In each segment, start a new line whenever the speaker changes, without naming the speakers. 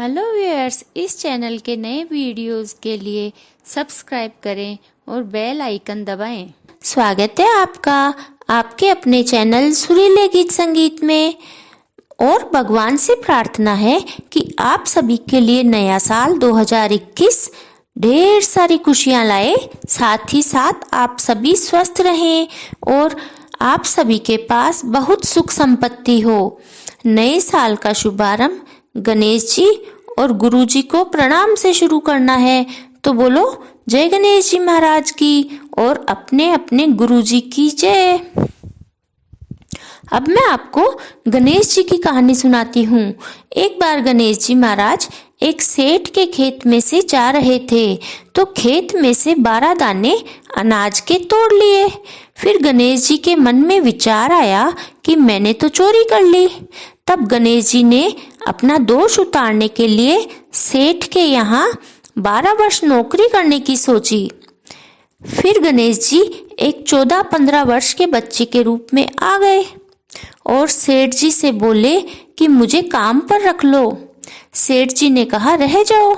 Hello viewers, इस channel के नए वीडियोस के लिए सब्सक्राइब करें और बेल आइकन दबाएं। स्वागत है आपका आपके अपने चैनल सुरीले गीत संगीत में। और भगवान से प्रार्थना है कि आप सभी के लिए नया साल 2021 ढेर सारी खुशियां लाए, साथ ही साथ आप सभी स्वस्थ रहें और आप सभी के पास बहुत सुख संपत्ति हो। नए साल का शुभारंभ गणेश जी और गुरु जी को प्रणाम से शुरू करना है, तो बोलो जय गणेश जी महाराज की और अपने अपने गुरु जी की जय। अब मैं आपको गणेश जी की कहानी सुनाती हूँ। एक बार गणेश जी महाराज एक सेठ के खेत में से जा रहे थे, तो खेत में से 12 दाने अनाज के तोड़ लिए। फिर गणेश जी के मन में विचार आया कि मैंने तो चोरी कर ली। तब गणेश जी ने अपना दोष उतारने के लिए सेठ के यहाँ 12 वर्ष नौकरी करने की सोची। फिर गणेश जी एक 14-15 वर्ष के बच्चे के रूप में आ गए और सेठ जी से बोले कि मुझे काम पर रख लो। सेठ जी ने कहा रह जाओ।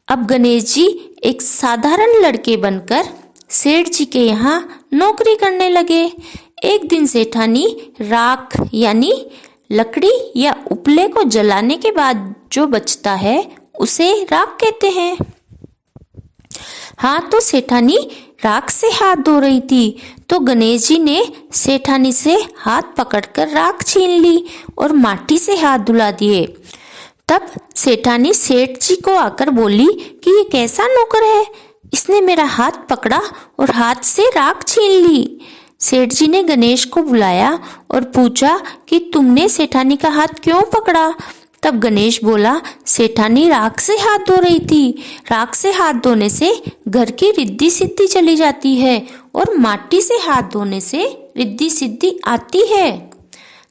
अब गणेश जी एक साधारण लड़के बनकर सेठ जी के यहाँ नौकरी करने लगे। एक दिन सेठानी राख यानी लकड़ी या उपले को जलाने के बाद जो बचता है उसे राख कहते हैं। हाँ, तो सेठानी राख से हाथ धो रही थी, तो गणेश जी ने सेठानी से हाथ पकड़कर राख छीन ली और माटी से हाथ धुला दिए। तब सेठानी सेठ जी को आकर बोली कि ये कैसा नौकर है, इसने मेरा हाथ पकड़ा और हाथ से राख छीन ली। सेठ जी ने गणेश को बुलाया और पूछा कि तुमने सेठानी का हाथ क्यों पकड़ा। तब गणेश बोला सेठानी राख से हाथ धो रही थी। राख से हाथ धोने से घर की रिद्धि सिद्धि चली जाती है और माटी से हाथ धोने से रिद्धि सिद्धि आती है।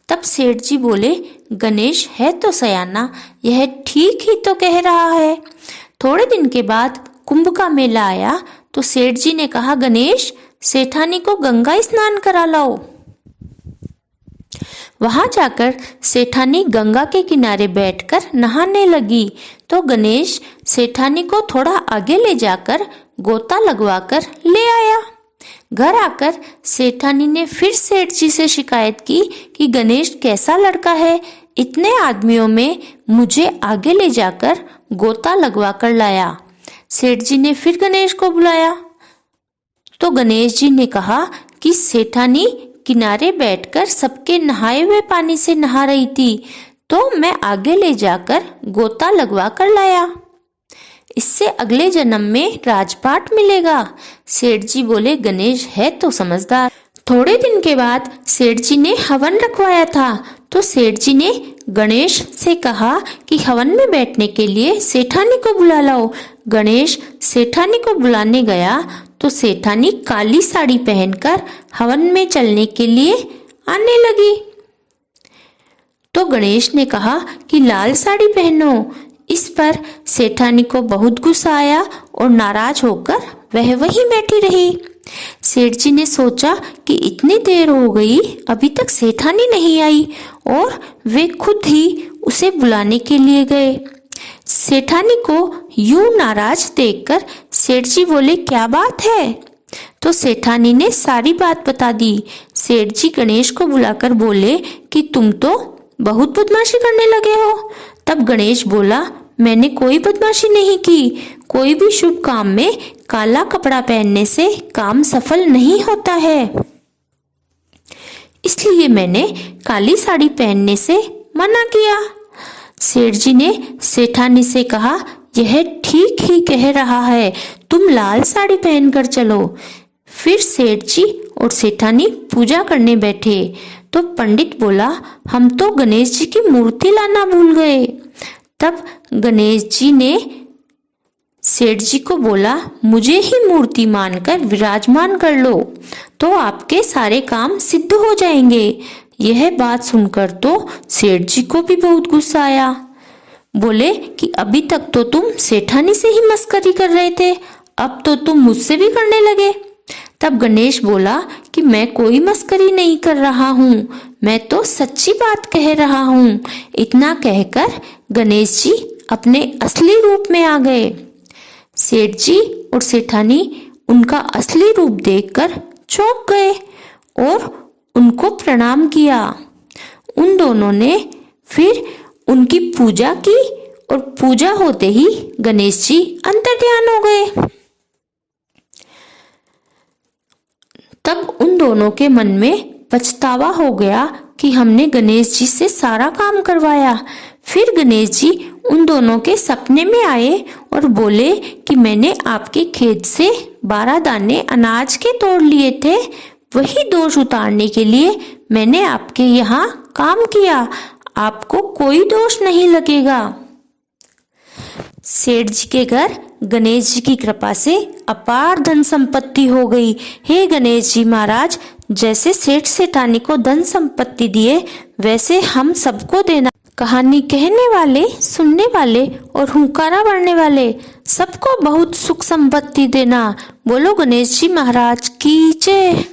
तब सेठ जी बोले गणेश है तो सयाना, यह ठीक ही तो कह रहा है। थोड़े दिन के बाद कुंभ का मेला आया, तो सेठ जी ने कहा गणेश सेठानी को गंगा स्नान करा लाओ। वहां जाकर सेठानी गंगा के किनारे बैठकर नहाने लगी, तो गणेश सेठानी को थोड़ा आगे ले जाकर गोता लगवाकर ले आया। घर आकर सेठानी ने फिर सेठ जी से शिकायत की कि गणेश कैसा लड़का है, इतने आदमियों में मुझे आगे ले जाकर गोता लगवा कर लाया। सेठ जी ने फिर गणेश को बुलाया, तो गणेश जी ने कहा कि सेठानी किनारे बैठकर सबके नहाए हुए पानी से नहा रही थी, तो मैं आगे ले जाकर गोता लगवा कर लाया। इससे अगले जन्म में राजपाट मिलेगा। सेठ जी बोले गणेश है तो समझदार। थोड़े दिन के बाद सेठ जी ने हवन रखवाया था, तो सेठ जी ने गणेश से कहा कि हवन में बैठने के लिए सेठानी को बुला लाओ। गणेश सेठानी को बुलाने गया, तो सेठानी काली साड़ी पहनकर हवन में चलने के लिए आने लगी। तो गणेश ने कहा कि लाल साड़ी पहनो। इस पर सेठानी को बहुत गुस्सा आया और नाराज होकर वह वहीं बैठी रही। सेठ जी ने सोचा कि इतनी देर हो गई, अभी तक सेठानी नहीं आई, और वे खुद ही उसे बुलाने के लिए गए। सेठानी को यूं नाराज देखकर सेठ जी बोले क्या बात है। तो सेठानी ने सारी बात बता दी। सेठ जी गणेश को बुलाकर बोले कि तुम तो बहुत बदमाशी करने लगे हो। तब गणेश बोला मैंने कोई बदमाशी नहीं की। कोई भी शुभ काम में काला कपड़ा पहनने से काम सफल नहीं होता है, इसलिए मैंने काली साड़ी पहनने से मना किया। सेठ जी ने सेठानी से कहा यह ठीक ही कह रहा है, तुम लाल साड़ी पहनकर चलो। फिर सेठ जी और सेठानी पूजा करने बैठे, तो पंडित बोला हम तो गणेश जी की मूर्ति लाना भूल गए। तब गणेश जी ने सेठ जी को बोला मुझे ही मूर्ति मानकर विराजमान कर लो, तो आपके सारे काम सिद्ध हो जाएंगे। यह बात सुनकर तो सेठ जी को भी बहुत गुस्सा आया। बोले कि अभी तक तो तुम सेठानी से ही मस्करी कर रहे थे, अब तो तुम मुझसे भी करने लगे। तब गणेश बोला कि मैं कोई मस्करी नहीं कर रहा हूँ, मैं तो सच्ची बात कह रहा हूँ। इतना कहकर गणेश जी अपने असली रूप में आ गए। सेठ जी और सेठानी उनका असली रूप देखकर चौंक गए और उनको प्रणाम किया। उन दोनों ने फिर उनकी पूजा की और पूजा होते ही गणेश जी अंतर्ध्यान हो गए। तब उन दोनों के मन में पछतावा हो गया कि हमने गणेश जी से सारा काम करवाया। फिर गणेश जी उन दोनों के सपने में आए और बोले कि मैंने आपके खेत से 12 दाने अनाज के तोड़ लिए थे, वही दोष उतारने के लिए मैंने आपके यहाँ काम किया, आपको कोई दोष नहीं लगेगा। सेठ जी के घर गणेश जी की कृपा से अपार धन संपत्ति हो गई। हे गणेश जी महाराज, जैसे सेठ सेठानी को धन संपत्ति दिए वैसे हम सबको देना। कहानी कहने वाले, सुनने वाले और हुंकारा भरने वाले सबको बहुत सुख संपत्ति देना। बोलो गणेश जी महाराज की जय।